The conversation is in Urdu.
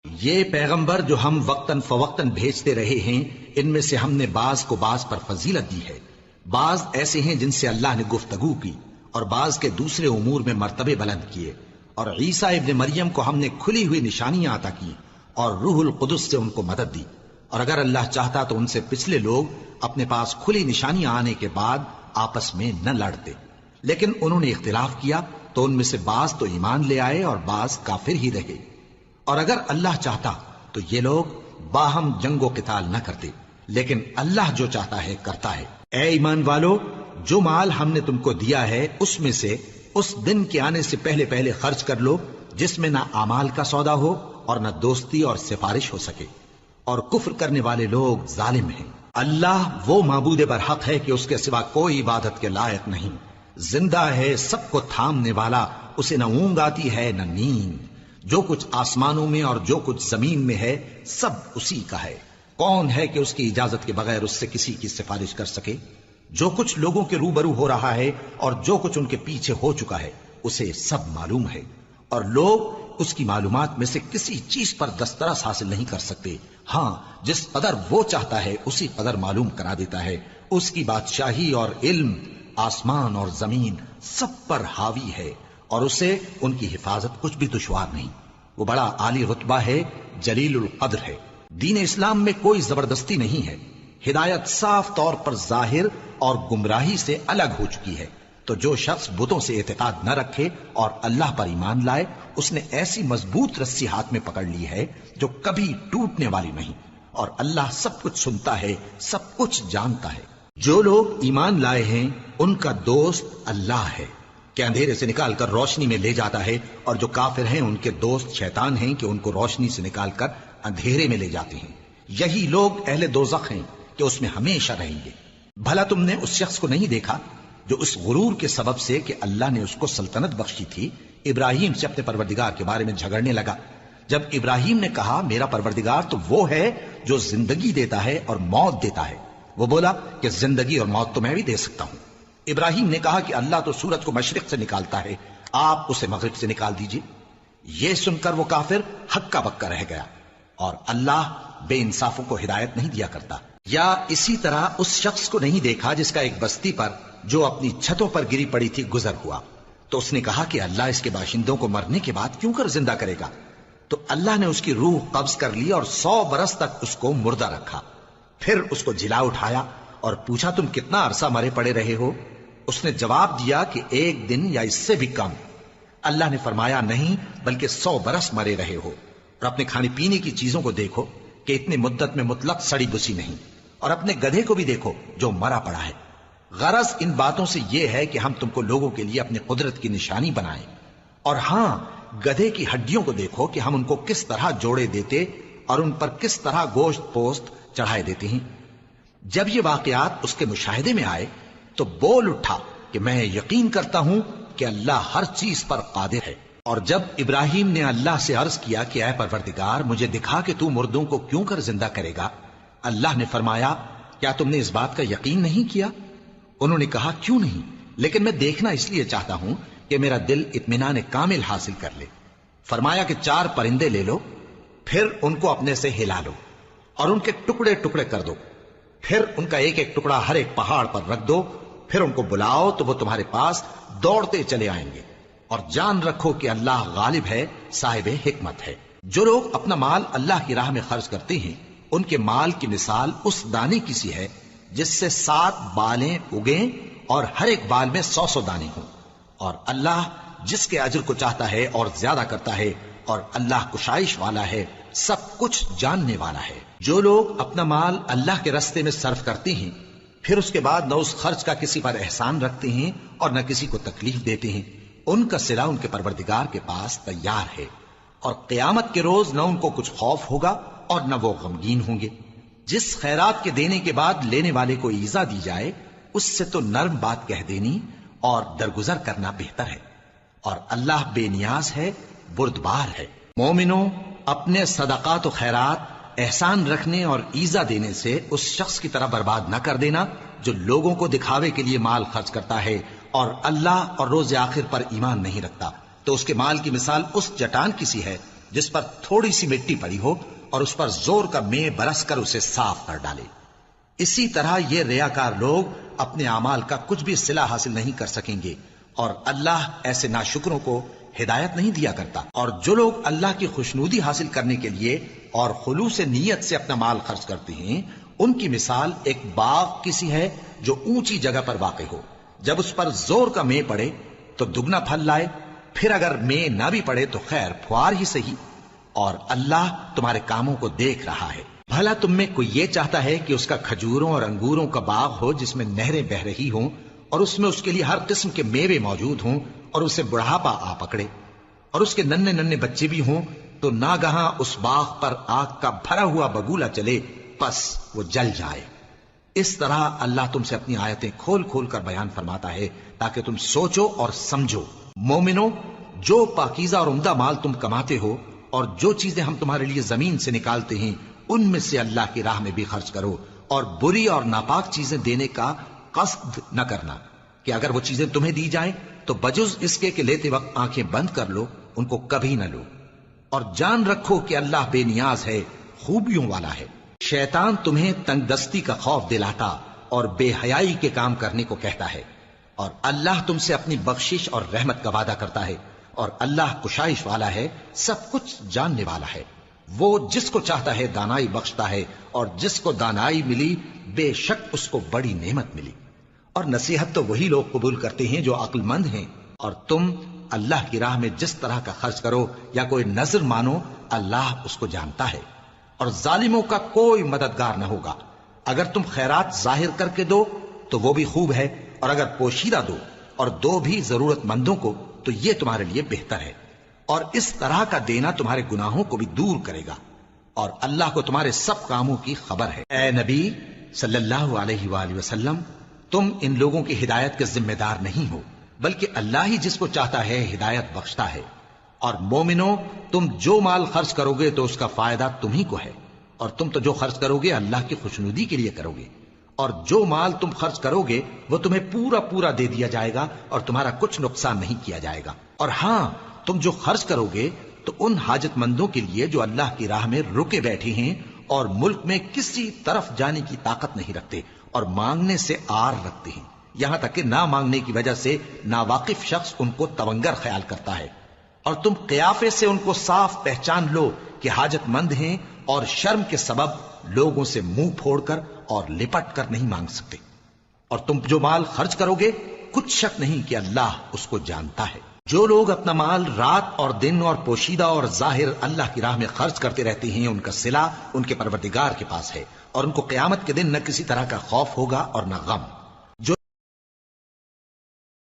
یہ پیغمبر جو ہم وقتاً فوقتاً بھیجتے رہے ہیں، ان میں سے ہم نے بعض کو بعض پر فضیلت دی ہے، بعض ایسے ہیں جن سے اللہ نے گفتگو کی، اور بعض کے دوسرے امور میں مرتبے بلند کیے، اور عیسیٰ ابن مریم کو ہم نے کھلی ہوئی نشانیاں عطا کی اور روح القدس سے ان کو مدد دی، اور اگر اللہ چاہتا تو ان سے پچھلے لوگ اپنے پاس کھلی نشانیاں آنے کے بعد آپس میں نہ لڑتے، لیکن انہوں نے اختلاف کیا تو ان میں سے بعض تو ایمان لے آئے اور بعض کافر ہی رہے، اور اگر اللہ چاہتا تو یہ لوگ باہم جنگ و قتال نہ کرتے، لیکن اللہ جو چاہتا ہے کرتا ہے۔ اے ایمان والو، جو مال ہم نے تم کو دیا ہے اس میں سے اس دن کے آنے سے پہلے پہلے خرچ کر لو جس میں نہ اعمال کا سودا ہو اور نہ دوستی اور سفارش ہو سکے، اور کفر کرنے والے لوگ ظالم ہیں۔ اللہ وہ معبود برحق ہے کہ اس کے سوا کوئی عبادت کے لائق نہیں، زندہ ہے، سب کو تھامنے والا، اسے نہ اونگ آتی ہے نہ نیند، جو کچھ آسمانوں میں اور جو کچھ زمین میں ہے سب اسی کا ہے۔ کون ہے کہ اس کی اجازت کے بغیر اس سے کسی کی سفارش کر سکے؟ جو کچھ لوگوں کے روبرو ہو رہا ہے اور جو کچھ ان کے پیچھے ہو چکا ہے اسے سب معلوم ہے، اور لوگ اس کی معلومات میں سے کسی چیز پر دسترس حاصل نہیں کر سکتے، ہاں جس قدر وہ چاہتا ہے اسی قدر معلوم کرا دیتا ہے۔ اس کی بادشاہی اور علم آسمان اور زمین سب پر حاوی ہے، اور اسے ان کی حفاظت کچھ بھی دشوار نہیں۔ وہ بڑا عالی رتبہ ہے، جلیل القدر ہے۔ دین اسلام میں کوئی زبردستی نہیں ہے، ہدایت صاف طور پر ظاہر اور گمراہی سے الگ ہو چکی ہے، تو جو شخص بتوں سے اعتقاد نہ رکھے اور اللہ پر ایمان لائے اس نے ایسی مضبوط رسی ہاتھ میں پکڑ لی ہے جو کبھی ٹوٹنے والی نہیں، اور اللہ سب کچھ سنتا ہے، سب کچھ جانتا ہے۔ جو لوگ ایمان لائے ہیں ان کا دوست اللہ ہے کہ اندھیرے سے نکال کر روشنی میں لے جاتا ہے، اور جو کافر ہیں ان کے دوست شیطان ہیں کہ ان کو روشنی سے نکال کر اندھیرے میں لے جاتے ہیں۔ یہی لوگ اہل دوزخ ہیں کہ اس میں ہمیشہ رہیں گے۔ بھلا تم نے اس شخص کو نہیں دیکھا جو اس غرور کے سبب سے کہ اللہ نے اس کو سلطنت بخشی تھی ابراہیم سے اپنے پروردگار کے بارے میں جھگڑنے لگا؟ جب ابراہیم نے کہا میرا پروردگار تو وہ ہے جو زندگی دیتا ہے اور موت دیتا ہے، وہ بولا کہ زندگی اور موت تو میں بھی دے سکتا ہوں۔ ابراہیم نے کہا کہ اللہ تو سورج کو مشرق سے نکالتا ہے، آپ اسے مغرب سے نکال دیجئے۔ یہ سن کر وہ کافر ہکا بکا رہ گیا، اور اللہ بے انصافوں کو ہدایت نہیں دیا کرتا۔ یا اسی طرح اس شخص کو نہیں دیکھا جس کا ایک بستی پر جو اپنی چھتوں پر گری پڑی تھی گزر ہوا، تو اس نے کہا کہ اللہ اس کے باشندوں کو مرنے کے بعد کیوں کر زندہ کرے گا؟ تو اللہ نے اس کی روح قبض کر لی اور 100 برس تک اس کو مردہ رکھا، پھر اس کو جلا اٹھایا اور پوچھا تم کتنا عرصہ مرے پڑے رہے ہو؟ اس نے جواب دیا کہ 1 دن یا اس سے بھی کم۔ اللہ نے فرمایا نہیں بلکہ 100 برس مرے رہے ہو، اور اپنے کھانے پینے کی چیزوں کو دیکھو کہ اتنی مدت میں مطلق سڑی بسی نہیں، اور اپنے گدھے کو بھی دیکھو جو مرا پڑا ہے۔ غرض ان باتوں سے یہ ہے کہ ہم تم کو لوگوں کے لیے اپنی قدرت کی نشانی بنائیں، اور ہاں گدھے کی ہڈیوں کو دیکھو کہ ہم ان کو کس طرح جوڑے دیتے اور ان پر کس طرح گوشت پوست چڑھائے دیتے ہیں۔ جب یہ واقعات اس کے مشاہدے میں آئے تو بول اٹھا کہ میں یقین کرتا ہوں کہ اللہ ہر چیز پر قادر ہے۔ اور جب ابراہیم نے اللہ سے عرض کیا کہ اے پروردگار مجھے دکھا کہ تو مردوں کو کیوں کر زندہ کرے گا، اللہ نے فرمایا کیا تم نے اس بات کا یقین نہیں کیا؟ انہوں نے کہا کیوں نہیں، لیکن میں دیکھنا اس لیے چاہتا ہوں کہ میرا دل اطمینان کامل حاصل کر لے۔ فرمایا کہ 4 پرندے لے لو، پھر ان کو اپنے سے ہلا لو اور ان کے ٹکڑے ٹکڑے کر دو، پھر ان کا ایک ایک ٹکڑا ہر ایک پہاڑ پر رکھ دو، پھر ان کو بلاؤ تو وہ تمہارے پاس دوڑتے چلے آئیں گے، اور جان رکھو کہ اللہ غالب ہے، صاحب حکمت ہے۔ جو لوگ اپنا مال اللہ کی راہ میں خرچ کرتے ہیں ان کے مال کی مثال اس دانے کی سی ہے جس سے 7 بالیں اگیں اور ہر ایک بال میں 100 دانے ہوں، اور اللہ جس کے اجر کو چاہتا ہے اور زیادہ کرتا ہے، اور اللہ کشائش والا ہے، سب کچھ جاننے والا ہے۔ جو لوگ اپنا مال اللہ کے راستے میں صرف کرتے ہیں پھر اس کے بعد نہ اس خرچ کا کسی پر احسان رکھتے ہیں اور نہ کسی کو تکلیف دیتے ہیں، ان کا صلہ ان کے پروردگار کے پاس تیار ہے، اور قیامت کے روز نہ ان کو کچھ خوف ہوگا اور نہ وہ غمگین ہوں گے۔ جس خیرات کے دینے کے بعد لینے والے کو ایذا دی جائے اس سے تو نرم بات کہہ دینی اور درگزر کرنا بہتر ہے، اور اللہ بے نیاز ہے، بردبار ہے۔ مومنوں، اپنے صدقات و خیرات احسان رکھنے اور ایذا دینے سے اس شخص کی طرح برباد نہ کر دینا جو لوگوں کو دکھاوے کے لیے مال خرچ کرتا ہے اور اللہ اور روز آخر پر ایمان نہیں رکھتا، تو اس کے مال کی مثال اس چٹان کی سی ہے جس پر تھوڑی سی مٹی پڑی ہو اور اس پر زور کا مے برس کر اسے صاف کر ڈالے۔ اسی طرح یہ ریاکار لوگ اپنے اعمال کا کچھ بھی صلہ حاصل نہیں کر سکیں گے، اور اللہ ایسے ناشکروں کو ہدایت نہیں دیا کرتا۔ اور جو لوگ اللہ کی خوشنودی حاصل کرنے کے لیے اور خلوص نیت سے اپنا مال خرچ کرتے ہیں، ان کی مثال ایک باغ کسی ہے جو اونچی جگہ پر واقع ہو، جب اس پر زور کا مے پڑے تو دگنا پھل لائے، پھر اگر مے نہ بھی پڑے تو خیر پھوار ہی صحیح، اور اللہ تمہارے کاموں کو دیکھ رہا ہے۔ بھلا تم میں کوئی یہ چاہتا ہے کہ اس کا کھجوروں اور انگوروں کا باغ ہو جس میں نہریں بہ رہی ہوں اور اس میں اس کے لیے ہر قسم کے میوے موجود ہوں، اور اسے بڑھاپا آ پکڑے اور اس کے ننھے ننھے بچے بھی ہوں، تو ناگہاں اس باغ پر آگ کا بھرا ہوا بگولا چلے، پس وہ جل جائے۔ اس طرح اللہ تم سے اپنی آیتیں کھول کھول کر بیان فرماتا ہے تاکہ تم سوچو اور سمجھو۔ مومنو، جو پاکیزہ اور عمدہ مال تم کماتے ہو اور جو چیزیں ہم تمہارے لیے زمین سے نکالتے ہیں، ان میں سے اللہ کی راہ میں بھی خرچ کرو، اور بری اور ناپاک چیزیں دینے کا قصد نہ کرنا کہ اگر وہ چیزیں تمہیں دی جائیں تو بجز اس کے کہ لیتے وقت آنکھیں بند کر لو، ان کو کبھی نہ لو، اور جان رکھو کہ اللہ بے نیاز ہے، خوبیوں والا ہے۔ شیطان تمہیں تنگ دستی کا خوف دلاتا اور بے حیائی کے کام کرنے کو کہتا ہے، اور اللہ تم سے اپنی بخشش اور رحمت کا وعدہ کرتا ہے، اور اللہ کشائش والا ہے، سب کچھ جاننے والا ہے۔ وہ جس کو چاہتا ہے دانائی بخشتا ہے، اور جس کو دانائی ملی بے شک اس کو بڑی نعمت ملی۔ اور نصیحت تو وہی لوگ قبول کرتے ہیں جو عقل مند ہیں، اور تم اللہ کی راہ میں جس طرح کا خرچ کرو یا کوئی نظر مانو، اللہ اس کو جانتا ہے، اور ظالموں کا کوئی مددگار نہ ہوگا۔ اگر تم خیرات ظاہر کر کے دو تو وہ بھی خوب ہے، اور اگر پوشیدہ دو اور دو بھی ضرورت مندوں کو تو یہ تمہارے لیے بہتر ہے، اور اس طرح کا دینا تمہارے گناہوں کو بھی دور کرے گا، اور اللہ کو تمہارے سب کاموں کی خبر ہے۔ اے نبی صلی اللہ علیہ وآلہ وسلم، تم ان لوگوں کی ہدایت کے ذمہ دار نہیں ہو، بلکہ اللہ ہی جس کو چاہتا ہے ہدایت بخشتا ہے۔ اور مومنو، تم جو مال خرچ کرو گے تو اس کا فائدہ تمہیں کو ہے، اور تم تو جو خرچ کرو گے اللہ کی خوشنودی کے لیے کرو گے، اور جو مال تم خرچ کرو گے وہ تمہیں پورا پورا دے دیا جائے گا، اور تمہارا کچھ نقصان نہیں کیا جائے گا۔ اور ہاں، تم جو خرچ کرو گے تو ان حاجت مندوں کے لیے جو اللہ کی راہ میں رکے بیٹھے ہیں اور ملک میں کسی طرف جانے کی طاقت نہیں رکھتے اور مانگنے سے آر رکھتے ہیں، یہاں تک کہ نہ مانگنے کی وجہ سے ناواقف شخص ان کو تونگر خیال کرتا ہے، اور تم قیافے سے ان کو صاف پہچان لو کہ حاجت مند ہیں، اور شرم کے سبب لوگوں سے منہ پھوڑ کر اور لپٹ کر نہیں مانگ سکتے۔ اور تم جو مال خرچ کرو گے کچھ شک نہیں کہ اللہ اس کو جانتا ہے۔ جو لوگ اپنا مال رات اور دن اور پوشیدہ اور ظاہر اللہ کی راہ میں خرچ کرتے رہتے ہیں، ان کا صلہ ان کے پروردگار کے پاس ہے، اور ان کو قیامت کے دن نہ کسی طرح کا خوف ہوگا اور نہ غم۔